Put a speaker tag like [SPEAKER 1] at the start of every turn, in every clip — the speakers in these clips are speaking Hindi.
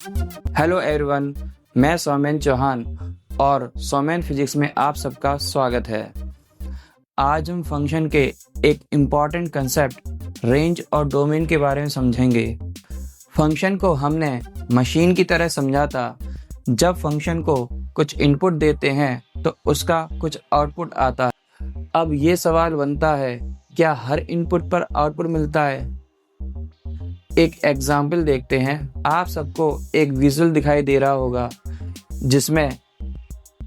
[SPEAKER 1] हेलो एवरीवन, मैं सौमेन चौहान और सौमेन फिजिक्स में आप सबका स्वागत है। आज हम फंक्शन के एक इम्पॉर्टेंट कंसेप्ट रेंज और डोमेन के बारे में समझेंगे। फंक्शन को हमने मशीन की तरह समझा था। जब फंक्शन को कुछ इनपुट देते हैं तो उसका कुछ आउटपुट आता है। अब ये सवाल बनता है, क्या हर इनपुट पर आउटपुट मिलता है? एक एग्जाम्पल देखते हैं। आप सबको एक विजुअल दिखाई दे रहा होगा जिसमें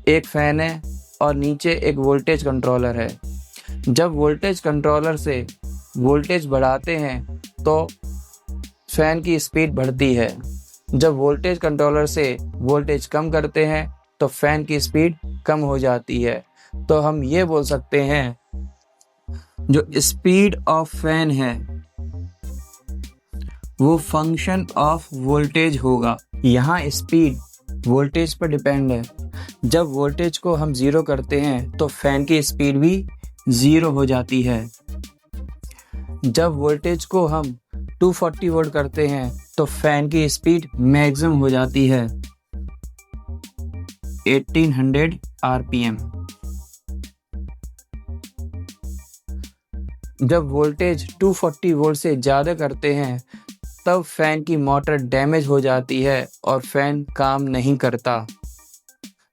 [SPEAKER 1] एक फैन है और नीचे एक वोल्टेज कंट्रोलर है। जब वोल्टेज कंट्रोलर से वोल्टेज बढ़ाते हैं तो फैन की स्पीड बढ़ती है। जब वोल्टेज कंट्रोलर से वोल्टेज कम करते हैं तो फैन की स्पीड कम हो जाती है। तो हम ये बोल सकते हैं, जो स्पीड ऑफ फैन है वो फंक्शन ऑफ वोल्टेज होगा। यहाँ स्पीड वोल्टेज पर डिपेंड है। जब वोल्टेज को हम 0 करते हैं तो फैन की स्पीड भी 0 हो जाती है। जब वोल्टेज को हम 240 वोल्ट करते हैं तो फैन की स्पीड मैक्सिमम हो जाती है 1800 आरपीएम। जब वोल्टेज 240 वोल्ट से ज़्यादा करते हैं तब फैन की मोटर डैमेज हो जाती है और फैन काम नहीं करता।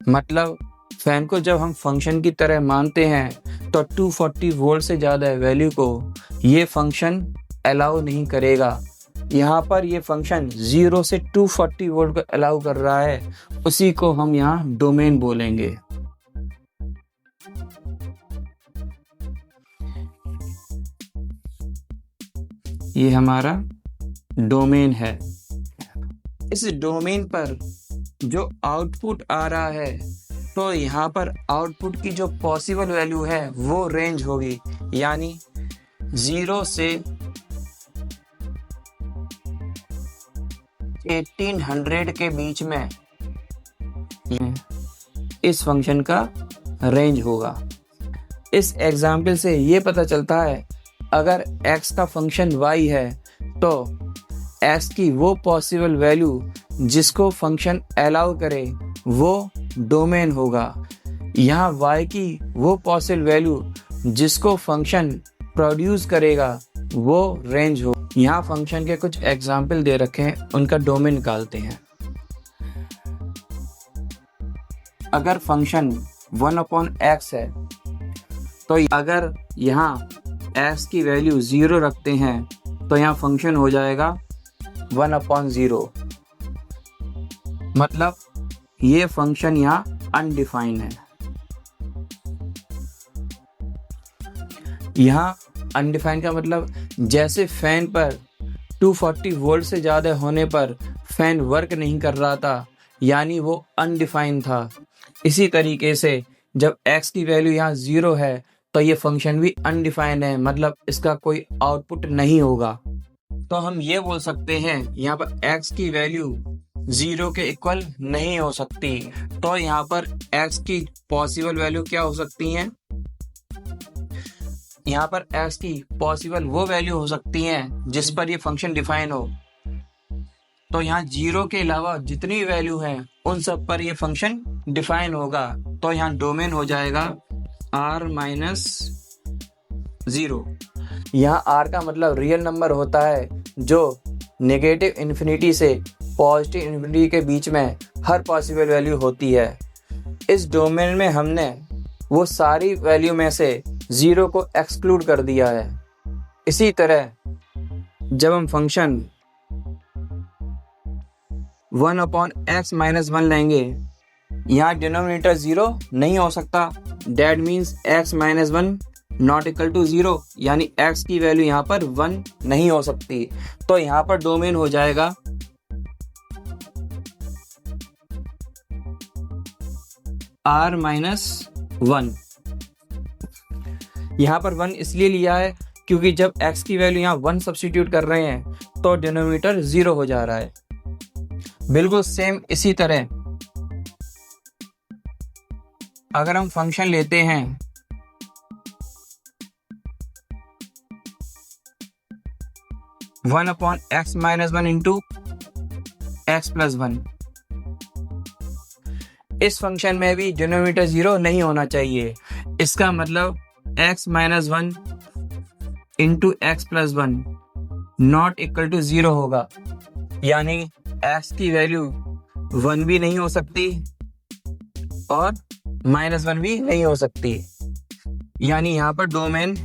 [SPEAKER 1] मतलब फैन को जब हम फंक्शन की तरह मानते हैं तो 240 वोल्ट से ज़्यादा वैल्यू को ये फंक्शन अलाउ नहीं करेगा। यहाँ पर ये फंक्शन 0 से 240 वोल्ट को अलाउ कर रहा है, उसी को हम यहाँ डोमेन बोलेंगे। ये हमारा डोमेन है। इस डोमेन पर जो आउटपुट आ रहा है तो यहाँ पर आउटपुट की जो पॉसिबल वैल्यू है वो रेंज होगी, यानी 0 से 1800 के बीच में इस फंक्शन का रेंज होगा। इस एग्जाम्पल से ये पता चलता है, अगर x का फंक्शन y है तो x की वो पॉसिबल वैल्यू जिसको फंक्शन अलाउ करे वो डोमेन होगा। यहाँ y की वो पॉसिबल वैल्यू जिसको फंक्शन प्रोड्यूस करेगा वो रेंज हो। यहाँ फंक्शन के कुछ एग्जाम्पल दे रखे हैं, उनका डोमेन निकालते हैं। अगर फंक्शन 1/x है तो अगर यहाँ x की वैल्यू 0 रखते हैं तो यहाँ फंक्शन हो जाएगा 1/0। मतलब ये फंक्शन यहाँ अनडिफाइंड है। यहाँ अनडिफाइंड का मतलब जैसे फैन पर 240 वोल्ट से ज़्यादा होने पर फैन वर्क नहीं कर रहा था, यानी वो अनडिफाइंड था। इसी तरीके से जब x की वैल्यू यहाँ 0 है तो ये फंक्शन भी अनडिफाइंड है, मतलब इसका कोई आउटपुट नहीं होगा। तो हम ये बोल सकते हैं यहाँ पर x की वैल्यू 0 के इक्वल नहीं हो सकती। तो यहाँ पर x की पॉसिबल वैल्यू क्या हो सकती हैं? यहाँ पर x की पॉसिबल वो वैल्यू हो सकती हैं जिस पर ये फंक्शन डिफाइन हो। तो यहाँ 0 के अलावा जितनी वैल्यू है उन सब पर ये फंक्शन डिफाइन होगा। तो यहाँ डोमेन हो जाएगा r-0। यहाँ r का मतलब रियल नंबर होता है जो नेगेटिव इन्फिनिटी से पॉजिटिव इन्फिनिटी के बीच में हर पॉसिबल वैल्यू होती है। इस डोमेन में हमने वो सारी वैल्यू में से 0 को एक्सक्लूड कर दिया है। इसी तरह जब हम फंक्शन 1/x-1 लेंगे, यहाँ डिनोमिनेटर 0 नहीं हो सकता। That means x-1 not equal to 0, यानी x की वैल्यू यहाँ पर 1 नहीं हो सकती। तो यहाँ पर डोमेन हो जाएगा r-1। यहाँ पर 1 इसलिए लिया है क्योंकि जब x की वैल्यू यहाँ 1 सब्स्टिट्यूट कर रहे हैं तो डिनोमिनेटर 0 हो जा रहा है। बिल्कुल सेम इसी तरह अगर हम फंक्शन लेते हैं 1/x-1 इंटू x+1। इस फंक्शन में भी डिनोमिनेटर 0 नहीं होना चाहिए। इसका मतलब x-1 into x+1 not equal to 0 होगा, यानी x की वैल्यू 1 भी नहीं हो सकती और -1 भी नहीं हो सकती, यानी यहाँ पर डोमेन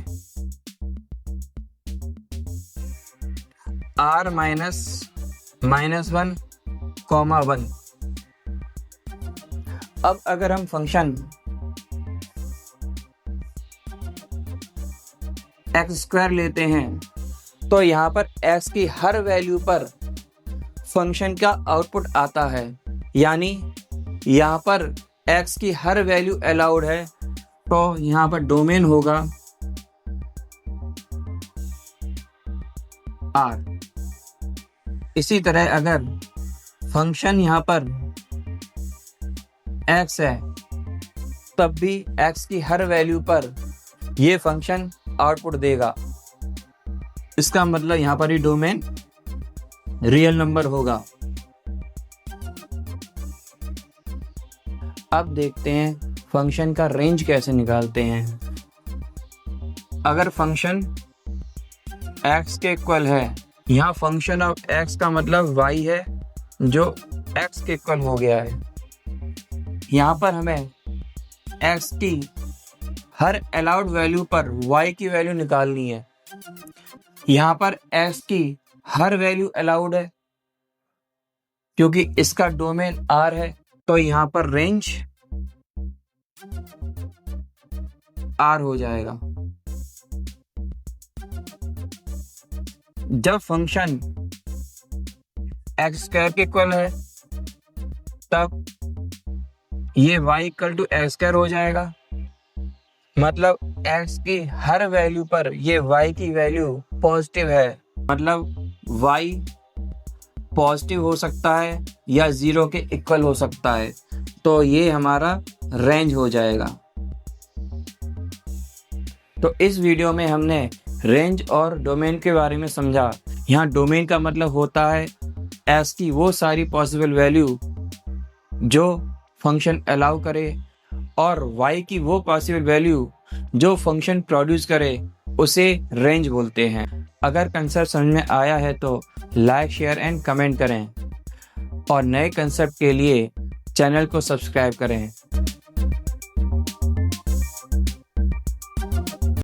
[SPEAKER 1] r -1, 1। अब अगर हम फंक्शन x² लेते हैं तो यहाँ पर x की हर वैल्यू पर फंक्शन का आउटपुट आता है, यानी यहाँ पर x की हर वैल्यू अलाउड है, तो यहाँ पर डोमेन होगा r। इसी तरह अगर फंक्शन यहाँ पर x है तब भी x की हर वैल्यू पर ये फंक्शन आउटपुट देगा। इसका मतलब यहाँ पर ही डोमेन रियल नंबर होगा। अब देखते हैं फंक्शन का रेंज कैसे निकालते हैं। अगर फंक्शन x के इक्वल है, यहाँ फंक्शन ऑफ x का मतलब y है जो x के इक्वल हो गया है। यहाँ पर हमें x की हर अलाउड वैल्यू पर y की वैल्यू निकालनी है। यहाँ पर x की हर वैल्यू अलाउड है क्योंकि इसका डोमेन R है, तो यहाँ पर रेंज R हो जाएगा। जब फंक्शन x² के इक्वल है तब ये y इक्वल टू x² हो जाएगा, मतलब x की हर वैल्यू पर ये y की वैल्यू पॉजिटिव है, मतलब y पॉजिटिव हो सकता है या 0 के इक्वल हो सकता है, तो ये हमारा रेंज हो जाएगा। तो इस वीडियो में हमने रेंज और डोमेन के बारे में समझा। यहाँ डोमेन का मतलब होता है x की वो सारी पॉसिबल वैल्यू जो फंक्शन अलाउ करे और y की वो पॉसिबल वैल्यू जो फंक्शन प्रोड्यूस करे, उसे रेंज बोलते हैं। अगर कंसेप्ट समझ में आया है तो लाइक, शेयर एंड कमेंट करें और नए कंसेप्ट के लिए चैनल को सब्सक्राइब करें।